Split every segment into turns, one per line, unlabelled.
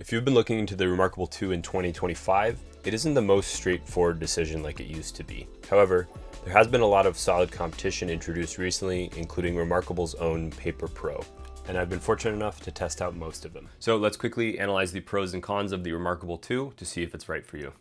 If you've been looking into the reMarkable 2 in 2025, it isn't the most straightforward decision like it used to be. However, there has been a lot of solid competition introduced recently, including reMarkable's own Paper Pro, and I've been fortunate enough to test out most of them. So let's quickly analyze the pros and cons of the reMarkable 2 to see if it's right for you.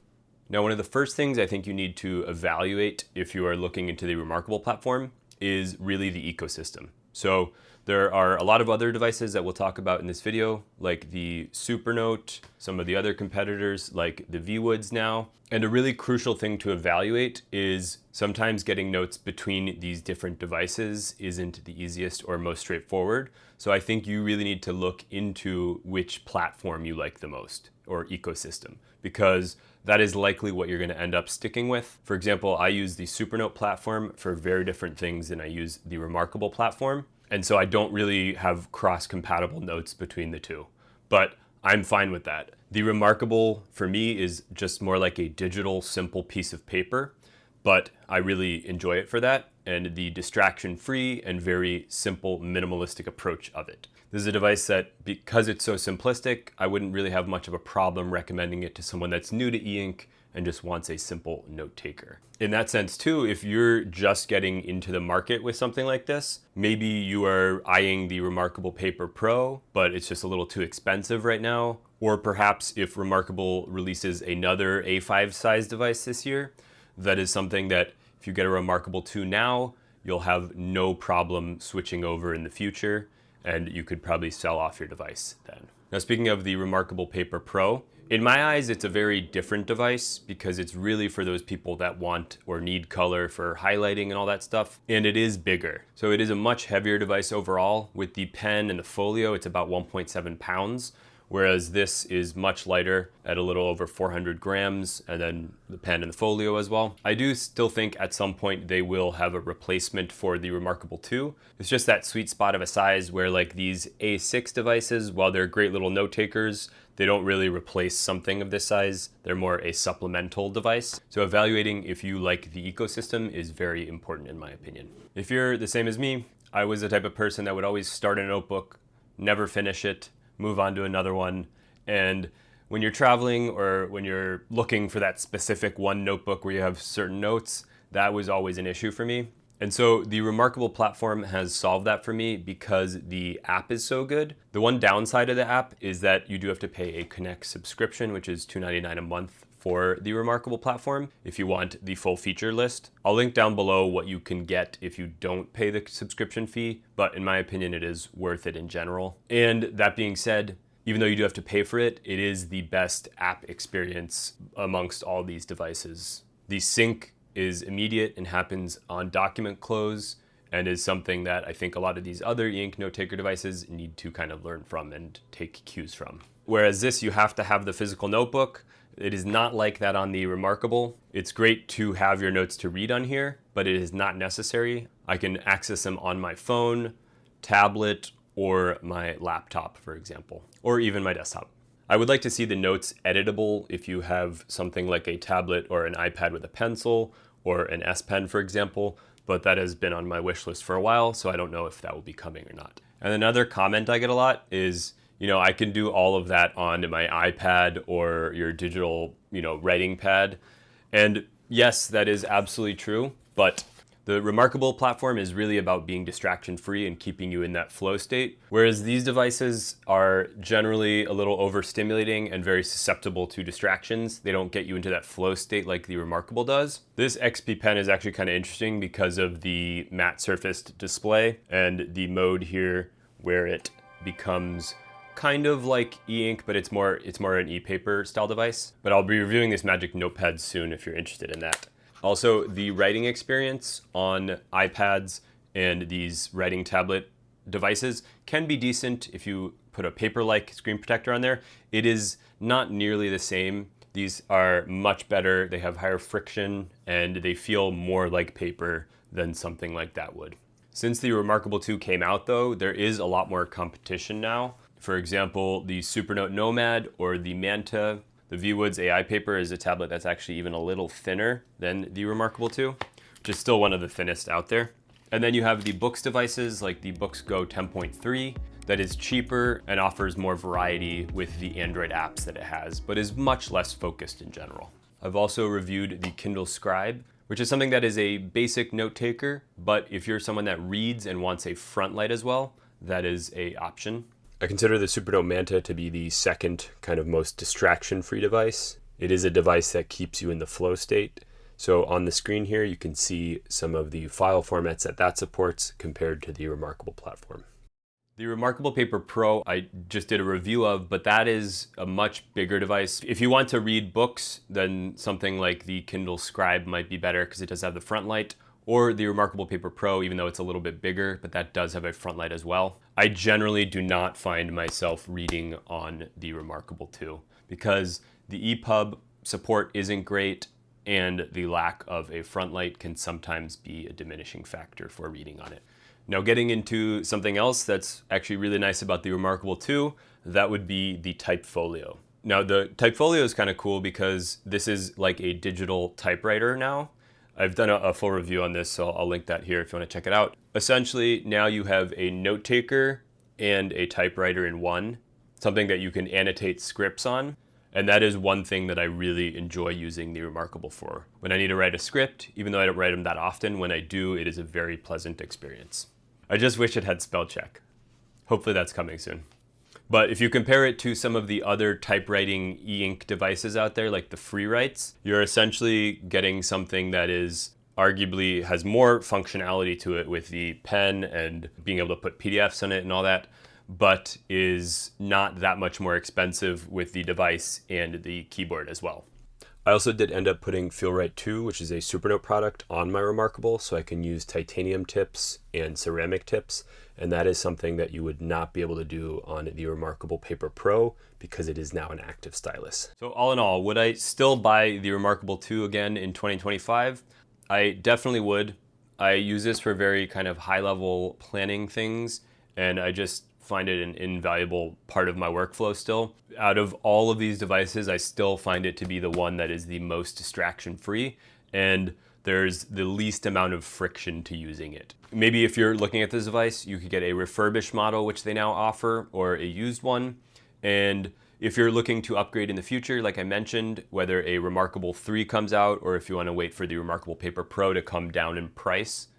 Now, one of the first things I think you need to evaluate if you are looking into the reMarkable platform is really the ecosystem. So there are a lot of other devices that we'll talk about in this video, like the Supernote, some of the other competitors like the VWoods now. And a really crucial thing to evaluate is sometimes getting notes between these different devices isn't the easiest or most straightforward. So I think you really need to look into which platform you like the most, or ecosystem, because that is likely what you're going to end up sticking with. For example, I use the Supernote platform for very different things than I use the reMarkable platform. And so I don't really have cross-compatible notes between the two, but I'm fine with that. The reMarkable for me is just more like a digital, simple piece of paper, but I really enjoy it for that, and the distraction-free and very simple, minimalistic approach of it. This is a device that, because it's so simplistic, I wouldn't really have much of a problem recommending it to someone that's new to eink and just wants a simple note taker. In that sense too, if you're just getting into the market with something like this, maybe you are eyeing the reMarkable Paper Pro, but it's just a little too expensive right now. Or perhaps if reMarkable releases another A5 size device this year, that is something that if you get a reMarkable 2 now, you'll have no problem switching over in the future, and you could probably sell off your device then. Now, speaking of the reMarkable Paper Pro, in my eyes, it's a very different device because it's really for those people that want or need color for highlighting and all that stuff, and it is bigger. So it is a much heavier device overall. With the pen and the folio, it's about 1.7 pounds, whereas this is much lighter at a little over 400 grams, and then the pen and the folio as well. I do still think at some point they will have a replacement for the reMarkable 2. It's just that sweet spot of a size where, like, these A6 devices, while they're great little note takers, they don't really replace something of this size. They're more a supplemental device. So evaluating if you like the ecosystem is very important in my opinion. If you're the same as me, I was the type of person that would always start a notebook, never finish it, move on to another one. And when you're traveling or when you're looking for that specific one notebook where you have certain notes, that was always an issue for me. And so the reMarkable platform has solved that for me because the app is so good. The one downside of the app is that you do have to pay a Connect subscription, which is $2.99 a month for the reMarkable platform if you want the full feature list. I'll link down below what you can get if you don't pay the subscription fee, but in my opinion, it is worth it in general. And that being said, even though you do have to pay for it, it is the best app experience amongst all these devices. The sync is immediate and happens on document close, and is something that I think a lot of these other eink note taker devices need to kind of learn from and take cues from. Whereas this, you have to have the physical notebook. It is not like that on the reMarkable. It's great to have your notes to read on here, but it is not necessary. I can access them on my phone, tablet, or my laptop, for example, or even my desktop. I would like to see the notes editable if you have something like a tablet or an iPad with a pencil or an S Pen, for example, but that has been on my wish list for a while, so I don't know if that will be coming or not. And another comment I get a lot is, I can do all of that on my iPad or your digital, writing pad. And yes, that is absolutely true, but the reMarkable platform is really about being distraction-free and keeping you in that flow state, whereas these devices are generally a little overstimulating and very susceptible to distractions. They don't get you into that flow state like the reMarkable does. This XP Pen is actually kind of interesting because of the matte surfaced display and the mode here where it becomes kind of like e-ink, but it's more an e-paper style device. But I'll be reviewing this Magic Notepad soon if you're interested in that. Also, the writing experience on iPads and these writing tablet devices can be decent if you put a paper-like screen protector on there. It is not nearly the same. These are much better. They have higher friction and they feel more like paper than something like that would. Since the reMarkable 2 came out though, there is a lot more competition now. For example, the Supernote Nomad or the Manta. The VWoods AI paper is a tablet that's actually even a little thinner than the reMarkable 2, which is still one of the thinnest out there. And then you have the Books devices like the Books Go 10.3. that is cheaper and offers more variety with the Android apps that it has, but is much less focused in general. I've also reviewed the Kindle Scribe, which is something that is a basic note taker, but if you're someone that reads and wants a front light as well, that is an option. I consider the Supernote Manta to be the second kind of most distraction-free device. It is a device that keeps you in the flow state. So on the screen here, you can see some of the file formats that supports compared to the reMarkable platform. The reMarkable Paper Pro I just did a review of, but that is a much bigger device. If you want to read books, then something like the Kindle Scribe might be better because it does have the front light, or the reMarkable Paper Pro, even though it's a little bit bigger, but that does have a front light as well. I generally do not find myself reading on the reMarkable 2 because the EPUB support isn't great and the lack of a front light can sometimes be a diminishing factor for reading on it. Now getting into something else that's actually really nice about the reMarkable 2, that would be the Typefolio. Now the Typefolio is kind of cool because this is like a digital typewriter now. I've done a full review on this, so I'll link that here if you want to check it out. Essentially, now you have a note taker and a typewriter in one, something that you can annotate scripts on. And that is one thing that I really enjoy using the reMarkable for. When I need to write a script, even though I don't write them that often, when I do, it is a very pleasant experience. I just wish it had spell check. Hopefully that's coming soon. But if you compare it to some of the other typewriting e-ink devices out there, like the FreeWrites, you're essentially getting something that is arguably has more functionality to it with the pen and being able to put PDFs on it and all that, but is not that much more expensive with the device and the keyboard as well. I also did end up putting FeelWrite 2, which is a Supernote product, on my reMarkable, so I can use titanium tips and ceramic tips, and that is something that you would not be able to do on the reMarkable Paper Pro because it is now an active stylus. So all in all, would I still buy the reMarkable 2 again in 2025? I definitely would. I use this for very kind of high-level planning things, and I just find it an invaluable part of my workflow still. Out of all of these devices, I still find it to be the one that is the most distraction-free, and there's the least amount of friction to using it. Maybe if you're looking at this device, you could get a refurbished model, which they now offer, or a used one. And if you're looking to upgrade in the future, like I mentioned, whether a reMarkable 3 comes out, or if you want to wait for the reMarkable Paper Pro to come down in price.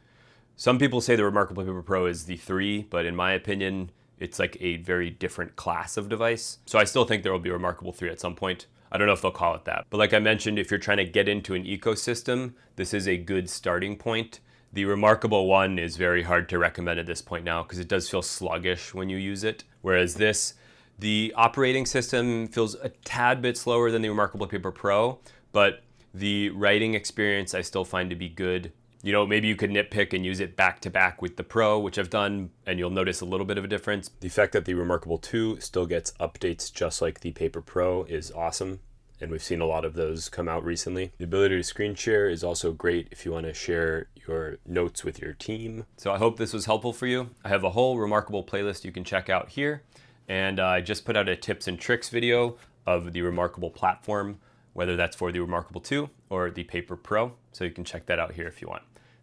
Some people say the reMarkable Paper Pro is the 3, but in my opinion, it's like a very different class of device. So I still think there will be a reMarkable 3 at some point. I don't know if they'll call it that. But like I mentioned, if you're trying to get into an ecosystem, this is a good starting point. The reMarkable 1 is very hard to recommend at this point now because it does feel sluggish when you use it. Whereas this, the operating system feels a tad bit slower than the reMarkable Paper Pro, but the writing experience I still find to be good. You know, maybe you could nitpick and use it back to back with the Pro, which I've done, and you'll notice a little bit of a difference. The fact that the reMarkable 2 still gets updates just like the Paper Pro is awesome, and we've seen a lot of those come out recently. The ability to screen share is also great if you want to share your notes with your team. So I hope this was helpful for you. I have a whole reMarkable playlist you can check out here, and I just put out a tips and tricks video of the reMarkable platform, whether that's for the reMarkable 2 or the Paper Pro, so you can check that out here if you want.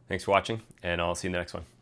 Thanks for watching, and I'll see you in the next one.